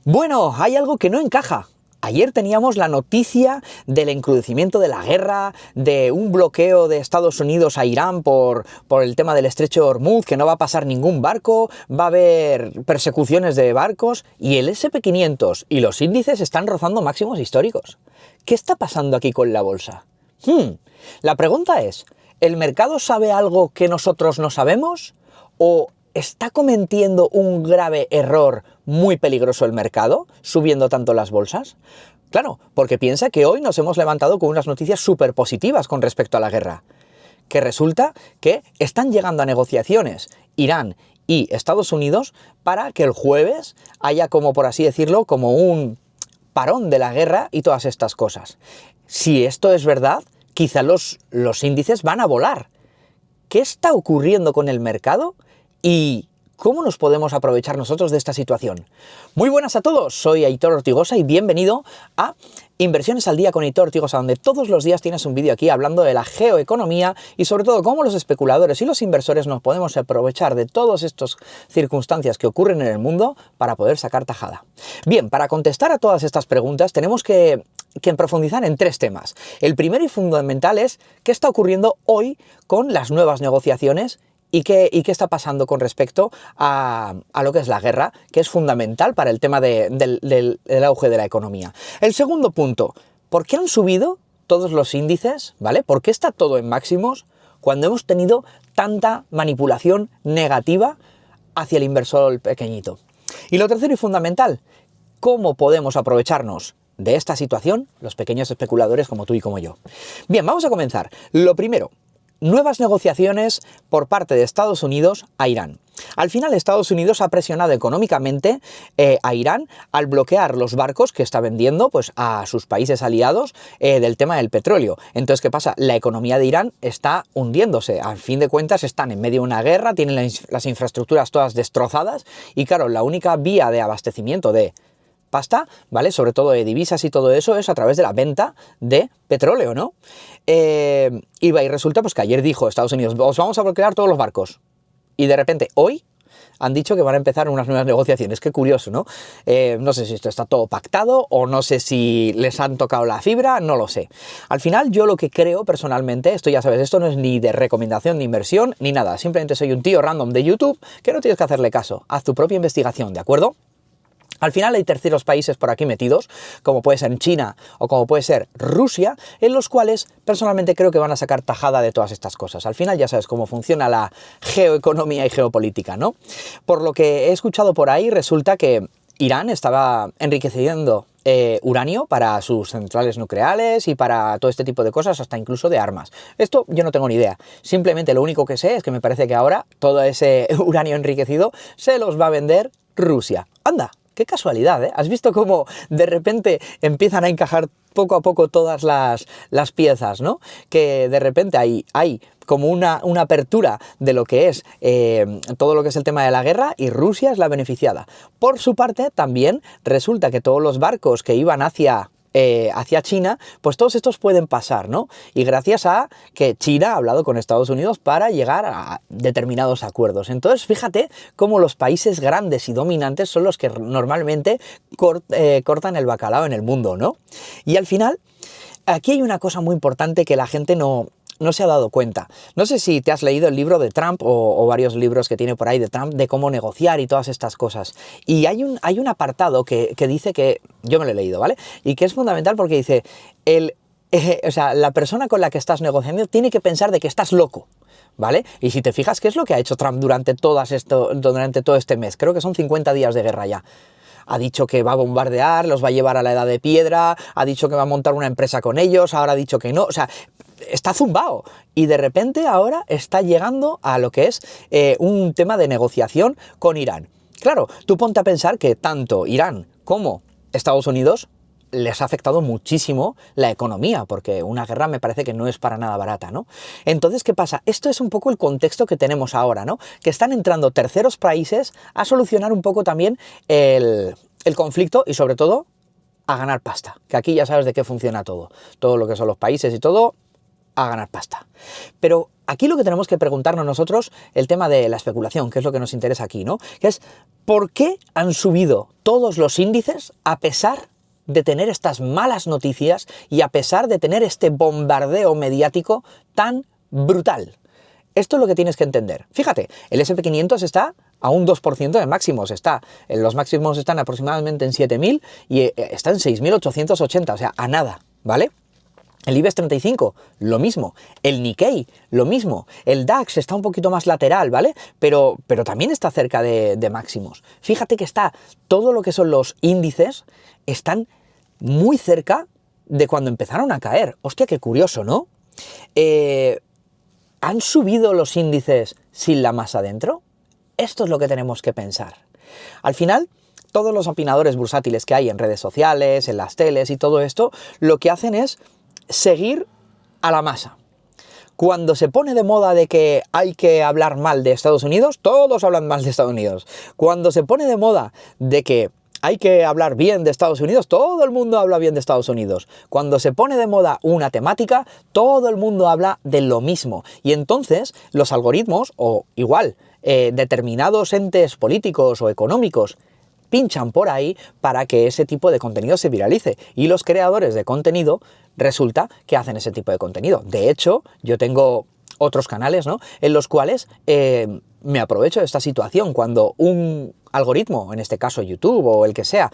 Bueno, hay algo que no encaja. Ayer teníamos la noticia del encrudecimiento de la guerra, de un bloqueo de Estados Unidos a Irán por el tema del estrecho de Hormuz, que no va a pasar ningún barco, va a haber persecuciones de barcos, y el SP500 y los índices están rozando máximos históricos. ¿Qué está pasando aquí con la bolsa? La pregunta es, ¿el mercado sabe algo que nosotros no sabemos? ¿O está cometiendo un grave error muy peligroso el mercado, subiendo tanto las bolsas? Claro, porque piensa que hoy nos hemos levantado con unas noticias súper positivas con respecto a la guerra. Que resulta que están llegando a negociaciones Irán y Estados Unidos para que el jueves haya, como por así decirlo, como un parón de la guerra y todas estas cosas. Si esto es verdad, quizá los índices van a volar. ¿Qué está ocurriendo con el mercado? ¿Y cómo nos podemos aprovechar nosotros de esta situación? Muy buenas a todos, soy Aitor Ortigosa y bienvenido a Inversiones al Día con Aitor Ortigosa, donde todos los días tienes un vídeo aquí hablando de la geoeconomía y sobre todo cómo los especuladores y los inversores nos podemos aprovechar de todas estas circunstancias que ocurren en el mundo para poder sacar tajada. Bien, para contestar a todas estas preguntas tenemos que profundizar en tres temas. El primero y fundamental es qué está ocurriendo hoy con las nuevas negociaciones ¿Y qué está pasando con respecto a lo que es la guerra, que es fundamental para el tema del auge de la economía? El segundo punto, ¿por qué han subido todos los índices? ¿Vale? ¿Por qué está todo en máximos cuando hemos tenido tanta manipulación negativa hacia el inversor pequeñito? Y lo tercero y fundamental, ¿cómo podemos aprovecharnos de esta situación los pequeños especuladores como tú y como yo? Bien, vamos a comenzar. Lo primero, nuevas negociaciones por parte de Estados Unidos a Irán. Al final Estados Unidos ha presionado económicamente a Irán al bloquear los barcos que está vendiendo pues, a sus países aliados del tema del petróleo. Entonces, ¿qué pasa? La economía de Irán está hundiéndose. Al fin de cuentas están en medio de una guerra, tienen las infraestructuras todas destrozadas y claro, la única vía de abastecimiento de pasta, ¿vale? Sobre todo de divisas y todo eso, es a través de la venta de petróleo, ¿no? Y resulta pues que ayer dijo Estados Unidos, os vamos a bloquear todos los barcos. Y de repente, hoy han dicho que van a empezar unas nuevas negociaciones. Qué curioso, ¿no? No sé si esto está todo pactado o no sé si les han tocado la fibra, no lo sé. Al final, yo lo que creo personalmente, esto ya sabes, esto no es ni de recomendación de inversión ni nada. Simplemente soy un tío random de YouTube que no tienes que hacerle caso. Haz tu propia investigación, ¿de acuerdo? Al final hay terceros países por aquí metidos, como puede ser China o como puede ser Rusia, en los cuales personalmente creo que van a sacar tajada de todas estas cosas. Al final ya sabes cómo funciona la geoeconomía y geopolítica, ¿no? Por lo que he escuchado por ahí, resulta que Irán estaba enriqueciendo uranio para sus centrales nucleares y para todo este tipo de cosas, hasta incluso de armas. Esto yo no tengo ni idea. Simplemente lo único que sé es que me parece que ahora todo ese uranio enriquecido se los va a vender Rusia. ¡Anda! Qué casualidad, ¿eh? ¿Has visto cómo de repente empiezan a encajar poco a poco todas las piezas, ¿no? Que de repente hay como una apertura de lo que es todo lo que es el tema de la guerra y Rusia es la beneficiada. Por su parte, también resulta que todos los barcos que iban hacia China, pues todos estos pueden pasar, ¿no? Y gracias a que China ha hablado con Estados Unidos para llegar a determinados acuerdos. Entonces, fíjate cómo los países grandes y dominantes son los que normalmente cortan el bacalao en el mundo, ¿no? Y al final, aquí hay una cosa muy importante que la gente no se ha dado cuenta. No sé si te has leído el libro de Trump o varios libros que tiene por ahí de Trump de cómo negociar y todas estas cosas. Y hay un apartado que dice que, yo me lo he leído, ¿vale? Y que es fundamental porque dice, o sea, la persona con la que estás negociando tiene que pensar de que estás loco, ¿vale? Y si te fijas, ¿qué es lo que ha hecho Trump durante todo este mes? Creo que son 50 días de guerra ya. Ha dicho que va a bombardear, los va a llevar a la edad de piedra, ha dicho que va a montar una empresa con ellos, ahora ha dicho que no, o sea, está zumbao. Y de repente ahora está llegando a lo que es un tema de negociación con Irán. Claro, tú ponte a pensar que tanto Irán como Estados Unidos les ha afectado muchísimo la economía, porque una guerra me parece que no es para nada barata, ¿no? Entonces, ¿qué pasa? Esto es un poco el contexto que tenemos ahora, ¿no? Que están entrando terceros países a solucionar un poco también el conflicto y sobre todo a ganar pasta, que aquí ya sabes de qué funciona todo. Todo lo que son los países y todo a ganar pasta. Pero aquí lo que tenemos que preguntarnos nosotros, el tema de la especulación, que es lo que nos interesa aquí, ¿no? Que es, ¿por qué han subido todos los índices a pesar de tener estas malas noticias y a pesar de tener este bombardeo mediático tan brutal? Esto es lo que tienes que entender. Fíjate, el S&P 500 está a un 2% de máximos. Los máximos están aproximadamente en 7.000 y está en 6.880, o sea, a nada, ¿vale? El IBEX 35, lo mismo. El Nikkei, lo mismo. El DAX está un poquito más lateral, ¿vale? Pero también está cerca de máximos. Fíjate que todo lo que son los índices están muy cerca de cuando empezaron a caer. Hostia, qué curioso, ¿no? ¿Han subido los índices sin la masa dentro? Esto es lo que tenemos que pensar. Al final, todos los opinadores bursátiles que hay en redes sociales, en las teles y todo esto, lo que hacen es seguir a la masa. Cuando se pone de moda de que hay que hablar mal de Estados Unidos, todos hablan mal de Estados Unidos. Cuando se pone de moda de que hay que hablar bien de Estados Unidos, todo el mundo habla bien de Estados Unidos. Cuando se pone de moda una temática, todo el mundo habla de lo mismo. Y entonces los algoritmos, o igual, determinados entes políticos o económicos, pinchan por ahí para que ese tipo de contenido se viralice. Y los creadores de contenido resulta que hacen ese tipo de contenido. De hecho, yo tengo otros canales, ¿no?, en los cuales me aprovecho de esta situación. Cuando un algoritmo, en este caso YouTube o el que sea,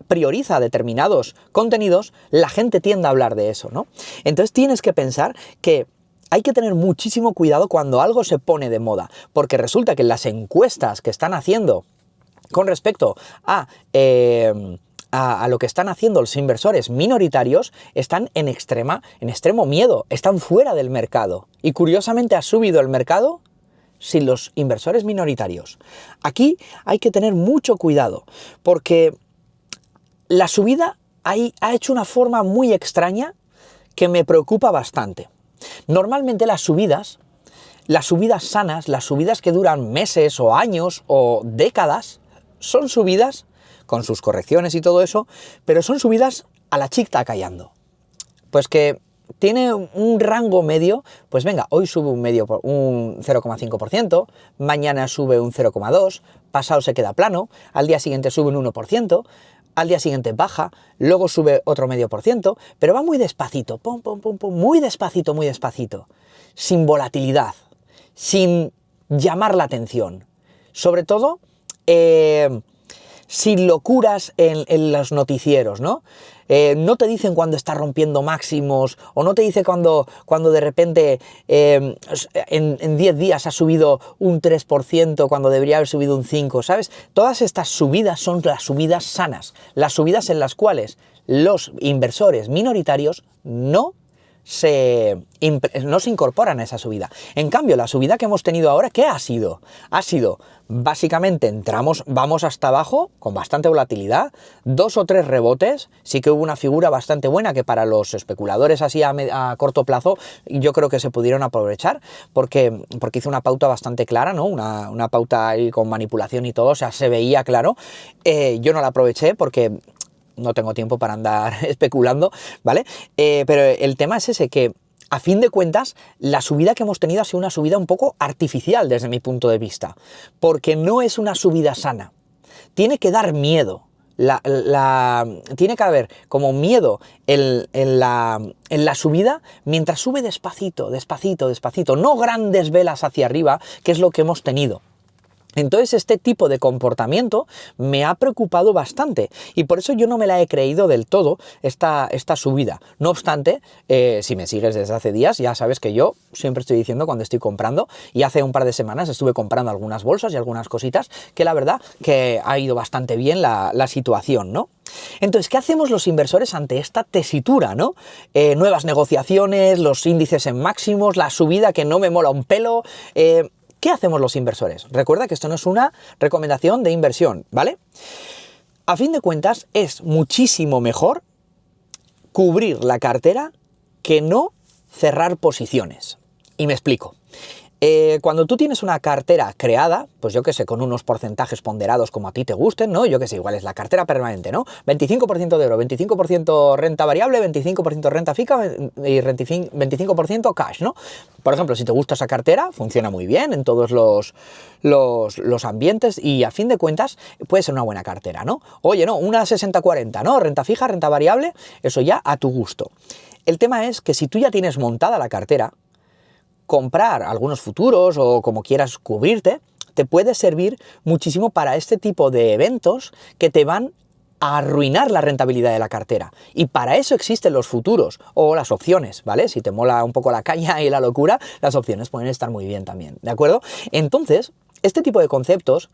prioriza determinados contenidos, la gente tiende a hablar de eso, ¿no? Entonces tienes que pensar que hay que tener muchísimo cuidado cuando algo se pone de moda, porque resulta que en las encuestas que están haciendo con respecto a lo que están haciendo los inversores minoritarios, están en extremo miedo, están fuera del mercado. Y curiosamente ha subido el mercado sin los inversores minoritarios. Aquí hay que tener mucho cuidado, porque la subida ha hecho una forma muy extraña que me preocupa bastante. Normalmente las subidas sanas, las subidas que duran meses o años o décadas, son subidas con sus correcciones y todo eso, pero son subidas a la chicta callando. Pues que tiene un rango medio, pues venga, hoy sube un 0,5%, mañana sube un 0,2%, pasado se queda plano, al día siguiente sube un 1%, al día siguiente baja, luego sube otro 0,5%, pero va muy despacito, pum, pum, pum, pum, muy despacito, sin volatilidad, sin llamar la atención. Sobre todo, sin locuras en los noticieros, ¿no? No te dicen cuando está rompiendo máximos, o no te dice cuando de repente en 10 días ha subido un 3% cuando debería haber subido un 5%, ¿sabes? Todas estas subidas son las subidas sanas, las subidas en las cuales los inversores minoritarios no se incorporan a esa subida. En cambio, la subida que hemos tenido ahora, ¿qué ha sido? Ha sido, básicamente, vamos hasta abajo, con bastante volatilidad, 2 o 3 rebotes, sí que hubo una figura bastante buena que para los especuladores así a corto plazo, yo creo que se pudieron aprovechar, porque hizo una pauta bastante clara, ¿no? Una pauta ahí con manipulación y todo, o sea, se veía claro. Yo no la aproveché porque no tengo tiempo para andar especulando, ¿vale? Pero el tema es ese, que a fin de cuentas la subida que hemos tenido ha sido una subida un poco artificial desde mi punto de vista, porque no es una subida sana. Tiene que dar miedo. Tiene que haber como miedo en la subida mientras sube despacito, no grandes velas hacia arriba, que es lo que hemos tenido. Entonces este tipo de comportamiento me ha preocupado bastante y por eso yo no me la he creído del todo esta subida. No obstante, si me sigues desde hace días, ya sabes que yo siempre estoy diciendo cuando estoy comprando, y hace un par de semanas estuve comprando algunas bolsas y algunas cositas que la verdad que ha ido bastante bien la situación, ¿no? Entonces, ¿qué hacemos los inversores ante esta tesitura, ¿no? Nuevas negociaciones, los índices en máximos, la subida que no me mola un pelo. ¿Qué hacemos los inversores? Recuerda que esto no es una recomendación de inversión, ¿vale? A fin de cuentas, es muchísimo mejor cubrir la cartera que no cerrar posiciones. Y me explico. Cuando tú tienes una cartera creada, pues yo que sé, con unos porcentajes ponderados como a ti te gusten, ¿no? Yo que sé, igual es la cartera permanente, ¿no? 25% de oro, 25% renta variable, 25% renta fija y 25% cash, ¿no? Por ejemplo, si te gusta esa cartera, funciona muy bien en todos los ambientes y a fin de cuentas puede ser una buena cartera, ¿no? Oye, no, una 60-40, ¿no? Renta fija, renta variable, eso ya a tu gusto. El tema es que si tú ya tienes montada la cartera, comprar algunos futuros o como quieras cubrirte, te puede servir muchísimo para este tipo de eventos que te van a arruinar la rentabilidad de la cartera. Y para eso existen los futuros o las opciones, ¿vale? Si te mola un poco la caña y la locura, las opciones pueden estar muy bien también, ¿de acuerdo? Entonces, este tipo de conceptos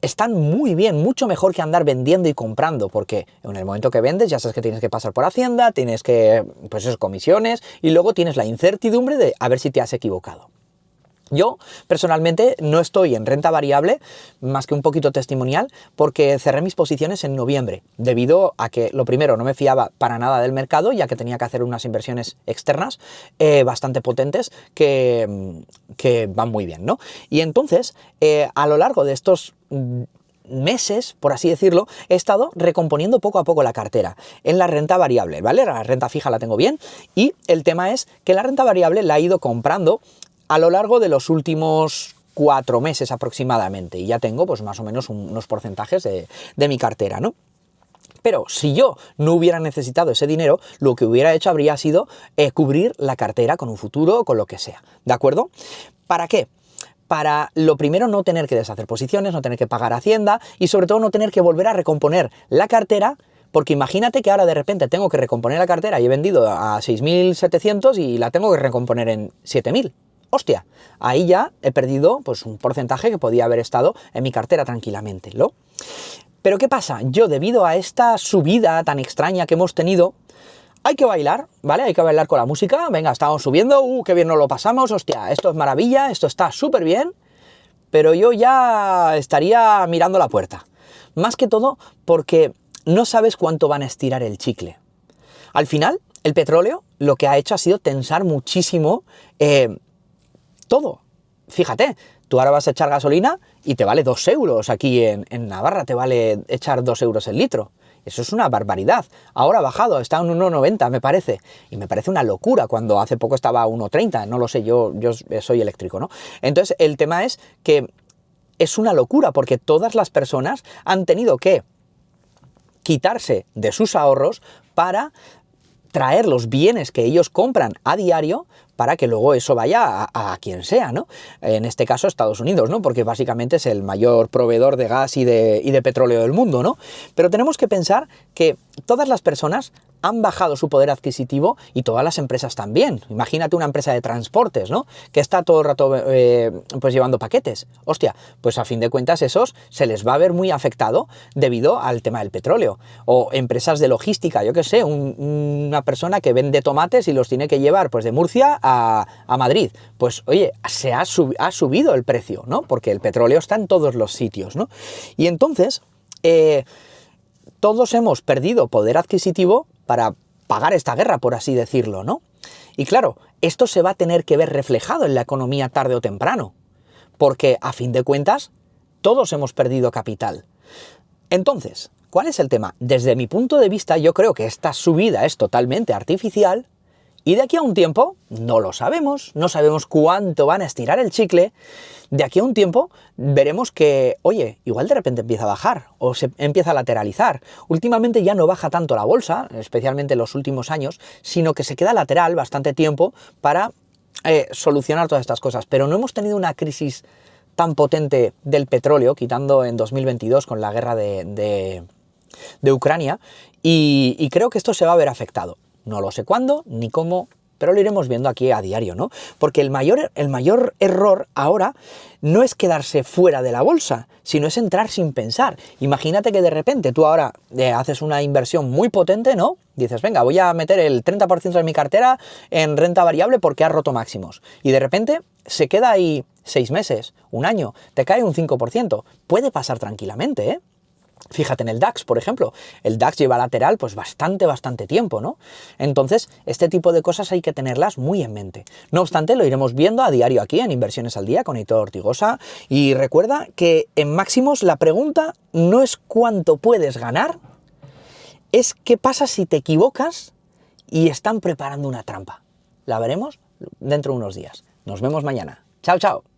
están muy bien, mucho mejor que andar vendiendo y comprando, porque en el momento que vendes ya sabes que tienes que pasar por Hacienda, tienes que, pues eso, comisiones, y luego tienes la incertidumbre de a ver si te has equivocado. Yo, personalmente, no estoy en renta variable, más que un poquito testimonial, porque cerré mis posiciones en noviembre, debido a que, lo primero, no me fiaba para nada del mercado, ya que tenía que hacer unas inversiones externas bastante potentes que van muy bien, ¿no? Y entonces, a lo largo de estos meses, por así decirlo, he estado recomponiendo poco a poco la cartera en la renta variable, ¿vale? La renta fija la tengo bien y el tema es que la renta variable la he ido comprando a lo largo de los últimos 4 meses aproximadamente y ya tengo pues más o menos unos porcentajes de mi cartera, ¿no? Pero si yo no hubiera necesitado ese dinero, lo que hubiera hecho habría sido cubrir la cartera con un futuro o con lo que sea, ¿de acuerdo? ¿Para qué? Para, lo primero, no tener que deshacer posiciones, no tener que pagar Hacienda y sobre todo no tener que volver a recomponer la cartera, porque imagínate que ahora de repente tengo que recomponer la cartera y he vendido a 6.700 y la tengo que recomponer en 7.000. Hostia, ahí ya he perdido pues un porcentaje que podía haber estado en mi cartera tranquilamente, ¿no? Pero ¿qué pasa? Yo, debido a esta subida tan extraña que hemos tenido, hay que bailar, ¿vale? Hay que bailar con la música. Venga, estamos subiendo, qué bien nos lo pasamos, hostia, esto es maravilla, esto está súper bien, pero yo ya estaría mirando la puerta. Más que todo porque no sabes cuánto van a estirar el chicle. Al final, el petróleo lo que ha hecho ha sido tensar muchísimo todo. Fíjate, tú ahora vas a echar gasolina y te vale 2 euros aquí en Navarra, te vale echar 2 euros el litro. Eso es una barbaridad. Ahora ha bajado, está en 1,90 me parece. Y me parece una locura cuando hace poco estaba a 1,30. No lo sé, yo soy eléctrico, ¿no? Entonces el tema es que es una locura porque todas las personas han tenido que quitarse de sus ahorros para traer los bienes que ellos compran a diario para que luego eso vaya a quien sea, ¿no? En este caso Estados Unidos, ¿no? Porque básicamente es el mayor proveedor de gas y de petróleo del mundo, ¿no? Pero tenemos que pensar que todas las personas han bajado su poder adquisitivo y todas las empresas también. Imagínate una empresa de transportes, ¿no? Que está todo el rato pues llevando paquetes. Hostia, pues a fin de cuentas esos se les va a ver muy afectado debido al tema del petróleo. O empresas de logística, yo qué sé, una persona que vende tomates y los tiene que llevar pues de Murcia a Madrid. Pues oye, ha subido el precio, ¿no? Porque el petróleo está en todos los sitios, ¿no? Y entonces todos hemos perdido poder adquisitivo para pagar esta guerra, por así decirlo, ¿no? Y claro, esto se va a tener que ver reflejado en la economía tarde o temprano, porque a fin de cuentas todos hemos perdido capital. Entonces, ¿cuál es el tema? Desde mi punto de vista, yo creo que esta subida es totalmente artificial y de aquí a un tiempo, no lo sabemos, no sabemos cuánto van a estirar el chicle, de aquí a un tiempo veremos que, oye, igual de repente empieza a bajar o se empieza a lateralizar. Últimamente ya no baja tanto la bolsa, especialmente en los últimos años, sino que se queda lateral bastante tiempo para solucionar todas estas cosas. Pero no hemos tenido una crisis tan potente del petróleo, quitando en 2022 con la guerra de Ucrania, y creo que esto se va a ver afectado. No lo sé cuándo ni cómo, pero lo iremos viendo aquí a diario, ¿no? Porque el mayor error ahora no es quedarse fuera de la bolsa, sino es entrar sin pensar. Imagínate que de repente tú ahora haces una inversión muy potente, ¿no? Dices, venga, voy a meter el 30% de mi cartera en renta variable porque ha roto máximos. Y de repente se queda ahí 6 meses, un año, te cae un 5%. Puede pasar tranquilamente, ¿eh? Fíjate en el DAX, por ejemplo. El DAX lleva lateral pues bastante tiempo, ¿no? Entonces, este tipo de cosas hay que tenerlas muy en mente. No obstante, lo iremos viendo a diario aquí en Inversiones al Día con Aitor Ortigosa. Y recuerda que en máximos la pregunta no es cuánto puedes ganar, es qué pasa si te equivocas y están preparando una trampa. La veremos dentro de unos días. Nos vemos mañana. Chao, chao.